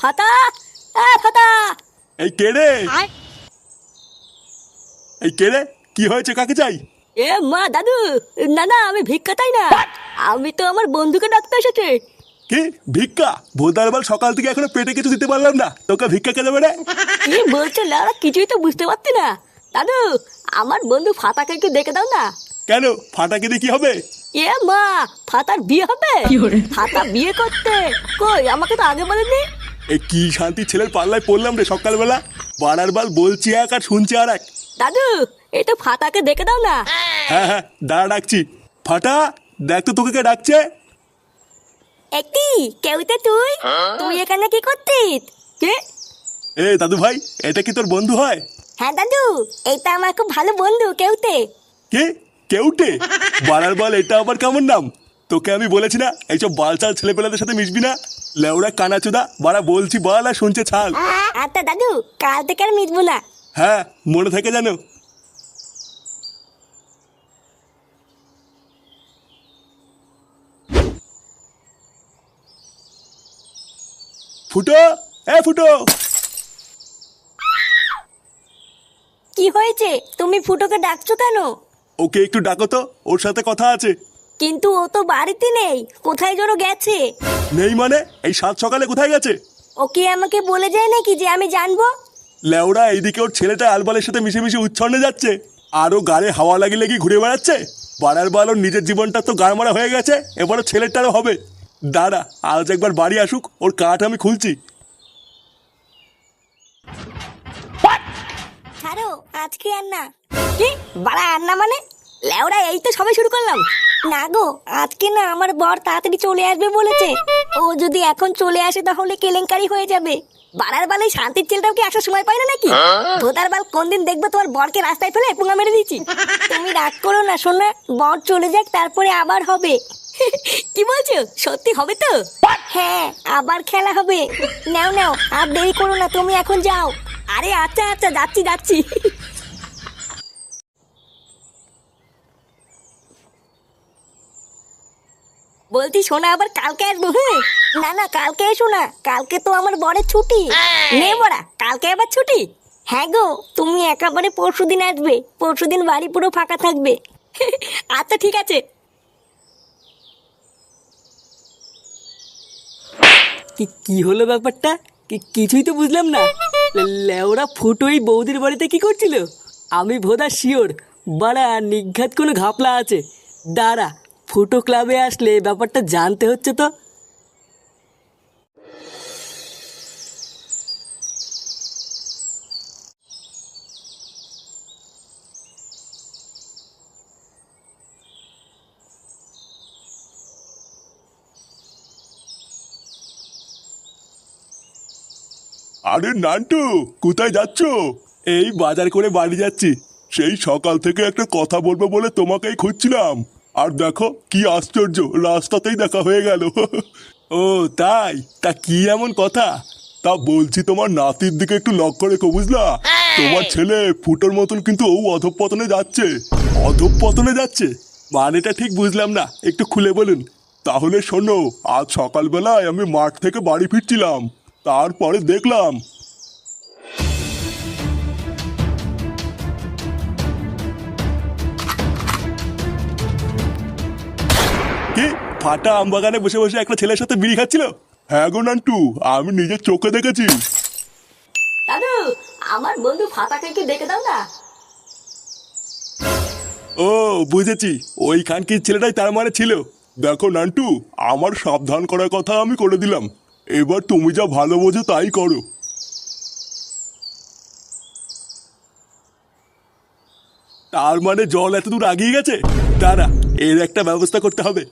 ফাতা, ফাতা। এই কে রে? এই কে রে? কি হয়েছে? কাকে চাই? এ মা দাদু, না না আমি ভিক্ষা চাই না, আমি তো আমার বন্ধুকে ডাকতে এসেছি। কি ভিক্ষা? ভোদার বাল, সকাল থেকে এখনো পেটে কিছু দিতে পারলাম না, তোকে ভিক্ষা কে দেবে রে? কি বলছো লাউরা, কিছুই তো বুঝতে পারছি না। দাদু, আমার বন্ধু ফাতাকে একটু দেখে দাও না। কেন? ফাটাকে দিয়ে কি হবে? এ মা, ফাতার বিয়ে হবে? ফাতা বিয়ে করতে? কই, আমাকে তো আগে বলেনি। এই কি শান্তি ছেলের পাল্লায় পড়লাম রে সকালবেলা। বাড়ার বাল বলছি এক আর শুনছি আর এক। দাদু, এই তো ফাতাকে দেখে দাও না। হ্যাঁ হ্যাঁ, দাঁড়া ডাকছি। ফাটা, দেখ তো তোকে কে ডাকছে। একটি কেউতে তুই তুই এখানে কি করছিস? কে? এ দাদু ভাই, এটা কি তোর বন্ধু হয়? হ্যাঁ দাদু, এইটা আমার খুব ভালো বন্ধু কেউতে। কে? কেউটে? বাড়ার বল, এটা আবার কেমন নাম? তোকে আমি বলেছি না এইসব বালচাল ছেলেপেলাদের সাথে মিশবি না। লেউড়া কানাচুদা, বাড়া বলছি বল আর শুনছে ছাল। আচ্ছা দাদু, কাল থেকে আর মিটবো না। হ্যাঁ, মনে থাকে জানো। ফুটো, এ ফুটো। কি হয়েছে? তুমি ফুটোকে ডাকছো কেন? ওকে একটু ডাকো তো, ওর সাথে কথা আছে। কিন্তু ও তো বাড়িতে নেই, কোথায় যেন গেছে। নেই মানে? এই সাত সকালে কোথায় গেছে? ওকে আমাকে বলে যায় নাকি যে আমি জানবো? লেওড়া, এইদিকে ওর ছেলেটা আলবালের সাথে মিশে মিশে উচ্ছন্নে যাচ্ছে, আরও গাড়ে হাওয়া লাগিয়ে লাগিয়ে ঘুরে বেড়াচ্ছে। বাড়ার বাল, ওর নিজের জীবনটা তো গাড় মারা হয়ে গেছে, এবারও ছেলেটারও হবে। দাঁড়া, আজ একবার বাড়ি আসুক, ওর কাঠ আমি খুলছি। ছাড়ো, আজকে আর না। কি বাড়া আর না মানে? লেওড়া, এই তো সবে শুরু করলাম। না গো, আজকে না, আমার বর তাড়াতাড়ি চলে আসবে বলেছে। ও যদি এখন চলে আসে তাহলে কেলেঙ্কারি হয়ে যাবে। বাড়ার বাল, এই শান্তির ছেলেটাও কি আসার সময় পায় না নাকি? ভোদার বাল, কোন দিন দেখবো তোমার বরকে রাস্তায় ফেলে পুঙ্গা মেরে দিচ্ছি। তুমি রাগ করো না শোনা, বর চলে যাক, তারপরে আবার হবে। কি বলছো? সত্যি হবে তো? হ্যাঁ, আবার খেলা হবে। নাও নাও, আর দেরি করো না, তুমি এখন যাও। আরে আচ্ছা আচ্ছা, যাচ্ছি যাচ্ছি। বলছি শোনা, আবার কালকে আসবো? হ্যাঁ, না না, কালকে এসো না, কালকে তো আমার বরের ছুটি। নে বড়া, কালকে আবার ছুটি? হ্যাঁ গো, তুমি একেবারে পরশুদিন আসবে, পরশুদিন বাড়ি পুরো ফাঁকা থাকবে। আচ্ছা ঠিক আছে। কি কি হলো ব্যাপারটা? কিছুই তো বুঝলাম না। লেওরা ফুটোই বৌদির বাড়িতে কি করছিল? আমি ভোদা শিওর বাড়া নিঘাত কোনো ঘাপলা আছে। দাঁড়া, ফুটো ক্লাবে আসলে ব্যাপারটা জানতে হচ্ছে তো। আরে নান্টু, কোথায় যাচ্ছো? এই বাজার করে বাড়ি যাচ্ছি। সেই সকাল থেকে একটা কথা বলবো বলে তোমাকেই খুঁজছিলাম। আর দেখো কি আশ্চর্য, রাস্তাতেই দেখা হয়ে গেল। ও তাই? তা কি এমন কথা? তা বলছি, তোমার নাতির দিকে একটু লক্ষ্য রেখো, বুঝলা? তোমার ছেলে ফুটোর মতন কিন্তু ও অধঃপতনে যাচ্ছে। অধঃপতনে যাচ্ছে মানেটা ঠিক বুঝলাম না, একটু খুলে বলুন। তাহলে শোনো, আজ সকালবেলায় আমি মাঠ থেকে বাড়ি ফিরছিলাম, তারপরে দেখলাম। কি? ফাটা আমবাগানে বসে বসে একটা ছেলের সাথে বিড়ি খাচ্ছিল? হ্যাঁ গো নান্টু, আমি নিজের চোখে দেখেছি। দাদু, আমার বন্ধু ফাতাকে একটু দেখে দাও না। ও বুঝেছি, ওই খানকির ছেলেটাই তার মানে ছিল। দেখো নান্টু, আমার সাবধান করার কথা আমি করে দিলাম, এবার তুমি যা ভালো বোঝো তাই করো। তার মানে জল এত দূর আগিয়ে গেছে? দাঁড়া, এর একটা ব্যবস্থা করতে হবে।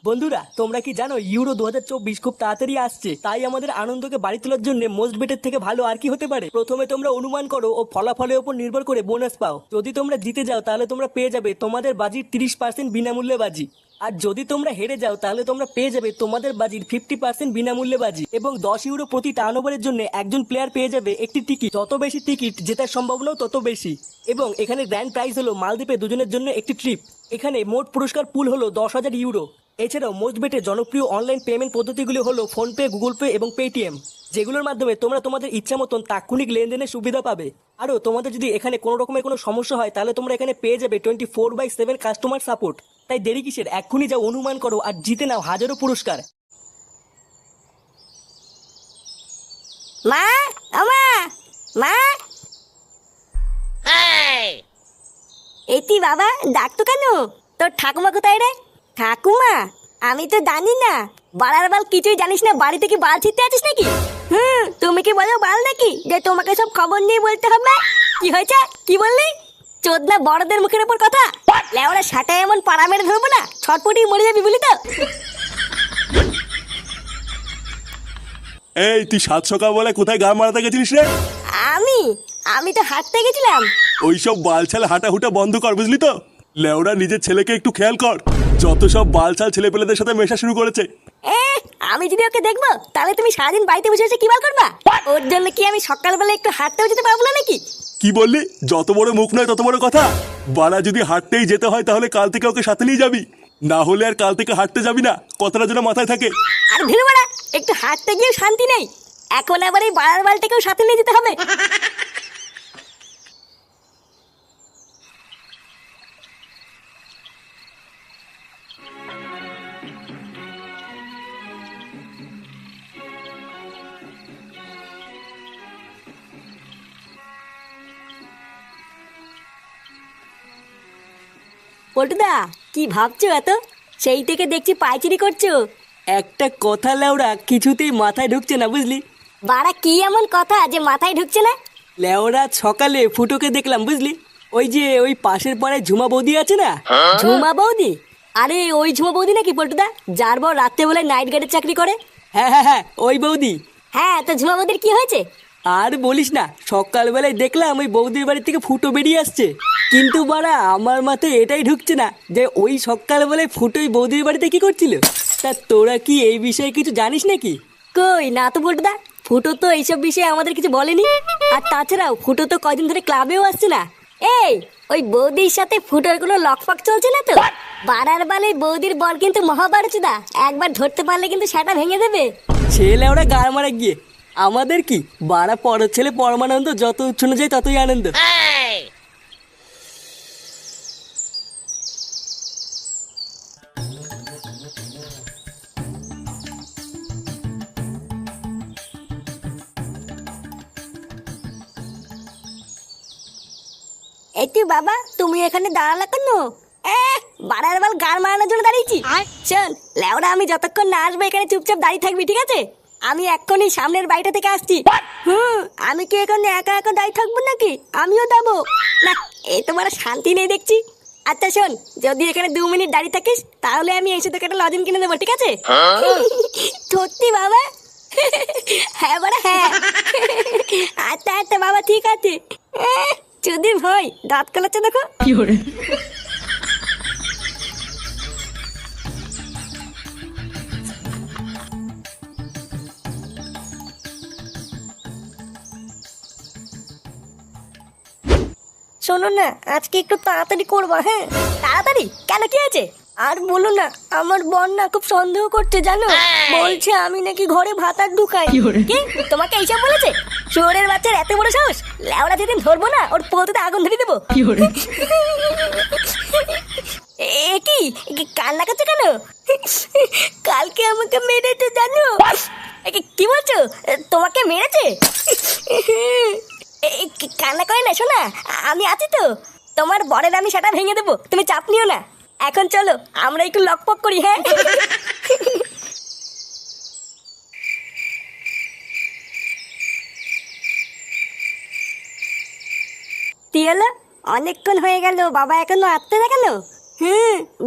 বন্ধুরা, তোমরা কি জানো ইউরো 2024 খুব তাড়াতাড়ি আসছে? তাই আমাদের আনন্দকে বাড়ি তোলার জন্য মোস্ট বেটের থেকে ভালো আর কি হতে পারে? প্রথমে তোমরা অনুমান করো ও ফলাফলের উপর নির্ভর করে বোনাস পাও। যদি তোমরা জিতে যাও তাহলে তোমরা পেয়ে যাবে তোমাদের বাজির 30% বিনামূল্যে বাজি। আর যদি তোমরা হেরে যাও তাহলে তোমরা পেয়ে যাবে তোমাদের বাজির 50% বিনামূল্যে বাজি। এবং 10 ইউরো প্রতি টার্ন ওভারের জন্য একজন প্লেয়ার পেয়ে যাবে একটি টিকিট। যত বেশি টিকিট, জেতার সম্ভাবনাও তত বেশি। এবং এখানে গ্র্যান্ড প্রাইজ হলো মালদ্বীপে দুজনের জন্য একটি ট্রিপ। এখানে মোট পুরস্কার পুল হলো 10,000 ইউরো। এছাড়াও মোস্ট বেটে জনপ্রিয় অনলাইন পেমেন্ট পদ্ধতিগুলি হলো ফোনপে, গুগল পে এবং পেটিএম, যেগুলোর মাধ্যমে তোমরা তোমাদের ইচ্ছা মতন তাৎক্ষণিক লেনদেনের সুবিধা পাবে। আরও তোমাদের যদি এখানে কোনো রকমের কোনো সমস্যা হয় তাহলে তোমরা এখানে পেয়ে যাবে 24/7 কাস্টমার সাপোর্ট। তাই দেরি কিসের, এক্ষুনি যাও অনুমান করো আর জিতে নাও হাজারো পুরস্কার। মা, আমা, মা। এতি বাবা, ডাকতো কেন? তোর ঠাকুমা কোথায় রে? ঠাকুমা, আমি তো জানি না। বাড়ার বাল কিছুই জানিস না, বাড়িতে কি বাল ছিটতে আছিস নাকি? তুমি কি বলো বাল নাকি যে তোমাকে সব খবর নিয়ে বলতে হবে? কি হয়েছে, কি বললি? চোদনা বড়দের মুখের উপর কথা। লেওরা সাটায় এমন পাড়া মেরে ধরবো না, ছটপটি মরে যাবি বলি তো। এই তুই সাত সকাল বলে কোথায় গা মারাতে গেছিলিস রে? আমি আমি তো হাঁটতে গেছিলাম। ওইসব বালছাল হাঁটাহুটা বন্ধ কর, বুঝলি তো? লেওরা নিজের ছেলেকে একটু খেয়াল কর, যত সব বালছাল ছেলেপেলেদের সাথে মেশা শুরু করেছে। আমি যদি ওকে দেখবো তাহলে তুমি সারাদিন বাড়িতে বসে বসে কি বার করবা? ওর জন্য কি আমি সকালবেলা একটু হাঁটতেও যেতে পারবো না নাকি? কি বললি? যত বড় মুখ নয় তত বড় কথা। বাড়া যদি হাঁটতেই যেতে হয় তাহলে কাল থেকে ওকে সাথে নিয়ে যাবি, না হলে আর কাল থেকে হাঁটতে যাবি না, কথাটা যেন মাথায় থাকে। আর ভিড় বাড়া, একটু হাঁটতে গিয়েও শান্তি নেই, এখন আবার এই বাড়ার বালটাকেও সাথে নিয়ে যেতে হবে। পল্টুদা, কি ভাবছো এত? সেই থেকে দেখছি পাইচারি করছো। একটা কথা লেওরা কিছুতেই মাথায় ঢুকছে না, বুঝলি? বাড়া কি এমন কথা যে মাথায় ঢুকছে না? লেওরা সকালে ফুটোকে দেখলাম, বুঝলি? ওই যে ওই পাশের পাড়ায় ঝুমা বৌদি আছে না? ঝুমা বৌদি? আরে ওই ঝুমা বৌদি নাকি পল্টুদা, যার বউ রাত্রেবেলায় নাইট গার্ডের চাকরি করে? হ্যাঁ হ্যাঁ হ্যাঁ, ওই বৌদি। হ্যাঁ, তো ঝুমা বৌদির কি হয়েছে? আর বলিস না, সকালবেলায় দেখলাম ওই বৌদির বাড়ি থেকে ফুটো বেরিয়ে আসছে, কিন্তু বাড়া আমার মাথায় এটাই ঢুকছে না যে ওই সকালবেলায় ফুটোই বৌদির বাড়িতে কি করছিল। তা তোরা কি এই বিষয়ে কিছু জানিস নাকি? কই না তো পল্টুদা, ফুটো তো এইসব বিষয়ে আমাদের কিছু বলেনি। আর তাছাড়াও ফুটো তো কয়দিন ধরে ক্লাবেও আসছে না। এই, ওই বৌদির সাথে ফুটোর কোনো লকফক চলছে না তো? বাড়ার বালে বৌদির বল কিন্তু মহাভারতদা, একবার ধরতে পারলে কিন্তু সেটা ভেঙে দেবে। ছেলে ওরা গাড় মারা গিয়ে আমাদের কি, বাড়া পরের ছেলে পরমানন্দ, যত উচ্ছন্ন যায় ততই আনন্দ। এই তুই বাবা, তুমি এখানে দাঁড়ালে কেন? বাড়ার বাল গাড় মারানোর জন্য দাঁড়িয়েছি। শোন লেওরা, আমি যতক্ষণ না আসবো এখানে চুপচাপ দাঁড়িয়ে থাকবি, ঠিক আছে? আমি এক্ষুনি সামনের বাড়িটা থেকে আসছি। আমি কি এখানে একা একা দাঁড়িয়ে থাকবো নাকি? আমিও যাবো না, এই তো বড় শান্তি নেই দেখছি। আচ্ছা শোন, যদি এখানে 2 মিনিট দাঁড়িয়ে থাকিস তাহলে আমি এসে তোকে একটা লজেন কিনে দেবো, ঠিক আছে? সত্যি বাবা? হ্যাঁ বাড়া, হ্যাঁ। আচ্ছা আচ্ছা বাবা, ঠিক আছে। যদি ভাই দাঁত কালাচ্ছে দেখো। কি করে? শোনো না, আজকে একটু তাড়াতাড়ি করবা। হ্যাঁ, তাড়াতাড়ি কেন, কি আছে? আর বলো না, আমার বোন না খুব সন্দেহ করছে জানো, বলছে আমি নাকি ঘরে ভাতার ঢুকাই। কি তোমাকে এইসব বলেছে? শহরের বাচ্চার এত বড় সাহস! লেওড়া যেদিন ধরবো না, ওর পোতে আগুন ধরে দেবো। এ কি কান্না করছে কেন? কালকে আমাকে মেরেছে জানো। কি বলছো? তোমাকে মেরেছে? কান্না করে না শোনা, আমি আছি তো। তোমার বরের আমি সেটা ভেঙে দেবো, তুমি চাপ নিও না। এখন চলো আমরা একটু লকপক করি। হ্যাঁ, কি হলো? অনেকক্ষণ হয়ে গেল, বাবা এখনো আসতে না কেন?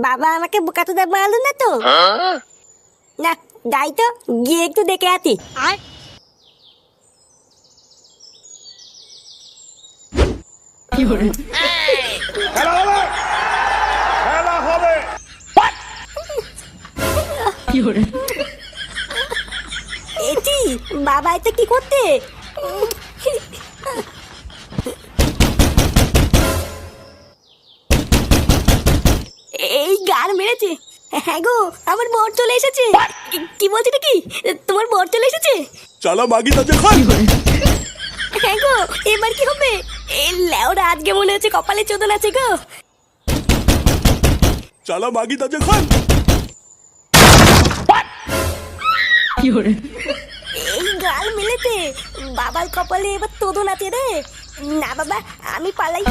বাবা আমাকে বোকাতে মারলো না তো? না, যাই তো, গিয়ে একটু দেখে আতি। এটি বাবা এটা কি করতে? গার মেরেছে। হ্যাঁ গো, আমার বর চলে এসেছে। কি বলছি কি, তোমার বর চলে এসেছে? চালা মাগি তাজে খান। হ্যাঁ গো, এবার কি হবে? এই লেওরা আজকে মনে হচ্ছে কপালে চোদন আছে গো। চালা মাগি তাজে খান। এই গাল মেলেছে, বাবার কপালে এবার তোদন আছে রে। না বাবা, আমি পালাই।